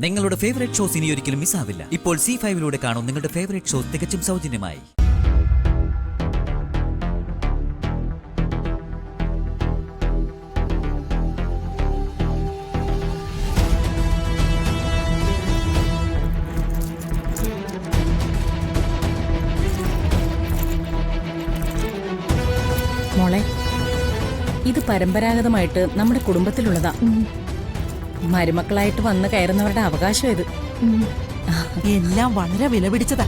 നിങ്ങളുടെ favourite shows ഇനി ഒരിക്കലും മിസ്സാവില്ല. ഇപ്പോൾ C5 കാണും നിങ്ങളുടെ ഫേവറേറ്റ് ഷോസ് തികച്ചും സൗജന്യമായി. മോളെ, ഇത് പരമ്പരാഗതമായിട്ട് നമ്മുടെ കുടുംബത്തിലുള്ളതാ. മരുമക്കളായിട്ട് വന്ന് കയറുന്നവരുടെ അവകാശം ഇത്. എല്ലാം വളരെ വിലപിടിച്ചതാ.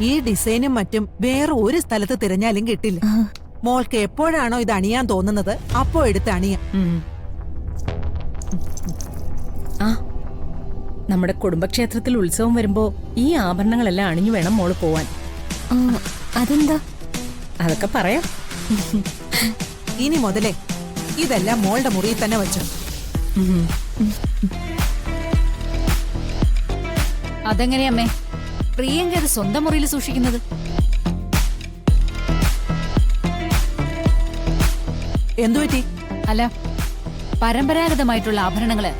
ഈ ഡിസൈനും മറ്റും വേറെ ഒരു സ്ഥലത്ത് തിരഞ്ഞാലും കിട്ടില്ല. മോൾക്ക് എപ്പോഴാണോ ഇത് അണിയാൻ തോന്നുന്നത് അപ്പോ എടുത്ത് അണിയാം. ആ, നമ്മുടെ കുടുംബക്ഷേത്രത്തിൽ ഉത്സവം വരുമ്പോ ഈ ആഭരണങ്ങളെല്ലാം അണിഞ്ഞു വേണം മോള് പോവാൻ. അതെന്താ? അതൊക്കെ പറയാം. ഇനി മുതലേ ഇതെല്ലാം മോളുടെ മുറിയിൽ തന്നെ വെച്ചു. അതെങ്ങനെയമ്മേ പ്രിയങ്ക അത് സ്വന്തം മുറിയിൽ സൂക്ഷിക്കുന്നത്? എന്തുപറ്റി? അല്ല, പരമ്പരാഗതമായിട്ടുള്ള ആഭരണങ്ങള്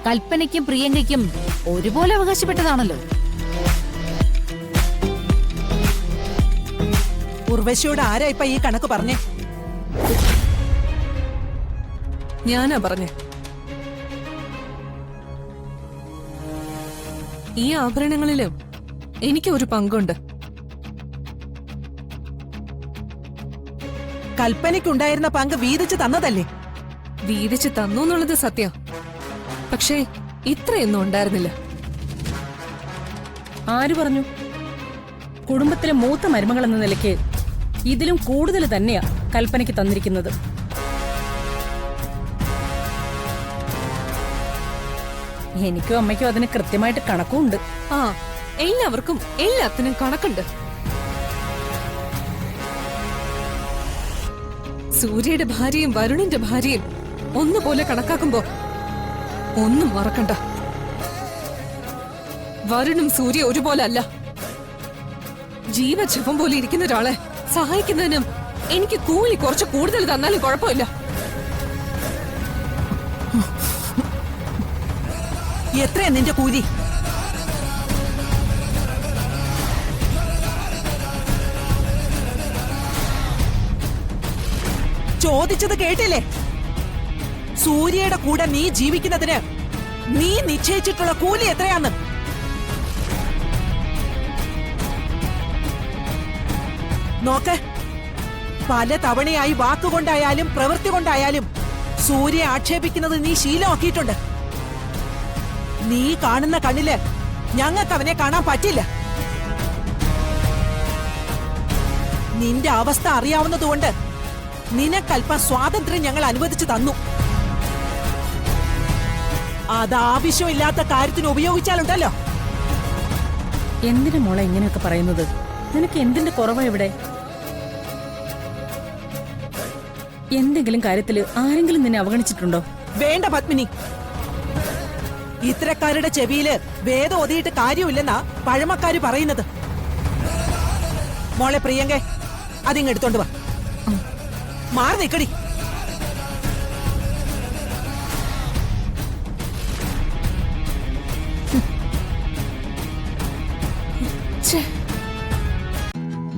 കൽപ്പനയ്ക്കും പ്രിയങ്കയ്ക്കും ഒരുപോലെ അവകാശപ്പെട്ടതാണല്ലോ. ഉർവശിയോട് ആരാ ഇപ്പൊ ഈ കണക്ക് പറഞ്ഞേ? ഞാനാ പറഞ്ഞേ. ഈ ആഭരണങ്ങളിലും എനിക്ക് ഒരു പങ്കുണ്ട്. കൽപ്പനയ്ക്കുണ്ടായിരുന്ന പങ്ക് വീതിച്ചു തന്നതല്ലേ? വീതിച്ച് തന്നു എന്നുള്ളത് സത്യം. പക്ഷേ ഇത്രയൊന്നും ഉണ്ടായിരുന്നില്ല. ആര് പറഞ്ഞു? കുടുംബത്തിലെ മൂത്ത മരുമകൾ എന്ന നിലയ്ക്ക് ഇതിലും കൂടുതൽ തന്നെയാ കൽപ്പനയ്ക്ക് തന്നിരിക്കുന്നത്. എനിക്കും അമ്മയ്ക്കും അതിന് കൃത്യമായിട്ട് കണക്കുണ്ട്. ആ, എല്ലാവർക്കും എല്ലാത്തിനും കണക്കുണ്ട്. സൂര്യയുടെ ഭാര്യയും വരുണിന്റെ ഭാര്യയും ഒന്നുപോലെ കണക്കാക്കുമ്പോ ഒന്നും മറക്കണ്ട. വരുണും സൂര്യ ഒരുപോലെ അല്ല. ജീവജപം പോലെ ഇരിക്കുന്ന ഒരാളെ സഹായിക്കുന്നതിനും എനിക്ക് കൂലി കുറച്ച് കൂടുതൽ തന്നാലും കുഴപ്പമില്ല. എത്രയാ നിന്റെ കൂലി? ചോദിച്ചത് കേട്ടില്ലേ? സൂര്യയുടെ കൂടെ നീ ജീവിക്കുന്നതിന് നീ നിശ്ചയിച്ചിട്ടുള്ള കൂലി എത്രയാന്ന്? നോക്ക്, പല തവണയായി വാക്കുകൊണ്ടായാലും പ്രവൃത്തി കൊണ്ടായാലും സൂര്യയെ ആക്ഷേപിക്കുന്നത് നീ ശീലമാക്കിയിട്ടുണ്ട്. നീ കാണുന്ന കണ്ണില് ഞങ്ങൾക്ക് അവനെ കാണാൻ പറ്റില്ല. നിന്റെ അവസ്ഥ അറിയാവുന്നതുകൊണ്ട് നിനക്കല്പം സ്വാതന്ത്ര്യം ഞങ്ങൾ അനുവദിച്ചു തന്നു. അത് ആവശ്യമില്ലാത്ത കാര്യത്തിന് ഉപയോഗിച്ചാലുണ്ടല്ലോ. എന്തിനു മോളെ ഇങ്ങനെയൊക്കെ പറയുന്നത്? നിനക്ക് എന്തിന്റെ കുറവാ ഇവിടെ? എന്തെങ്കിലും കാര്യത്തില് ആരെങ്കിലും നിന്നെ അവഗണിച്ചിട്ടുണ്ടോ? വേണ്ട പത്മിനി, ഇത്തരക്കാരുടെ ചെവിയില് വേദം ഒതിയിട്ട് കാര്യമില്ലെന്നാ പഴമക്കാര് പറയുന്നത്. മോളെ പ്രിയങ്ക, അതിങ്ങെടുത്തോണ്ട് വാ. മാറി നിക്കടി.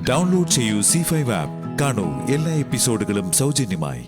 ഡൗൺലോഡ് ചെയ്യൂ C5 ആപ്പ്. കാണൂ എല്ലാ എപ്പിസോഡുകളും സൗജന്യമായി.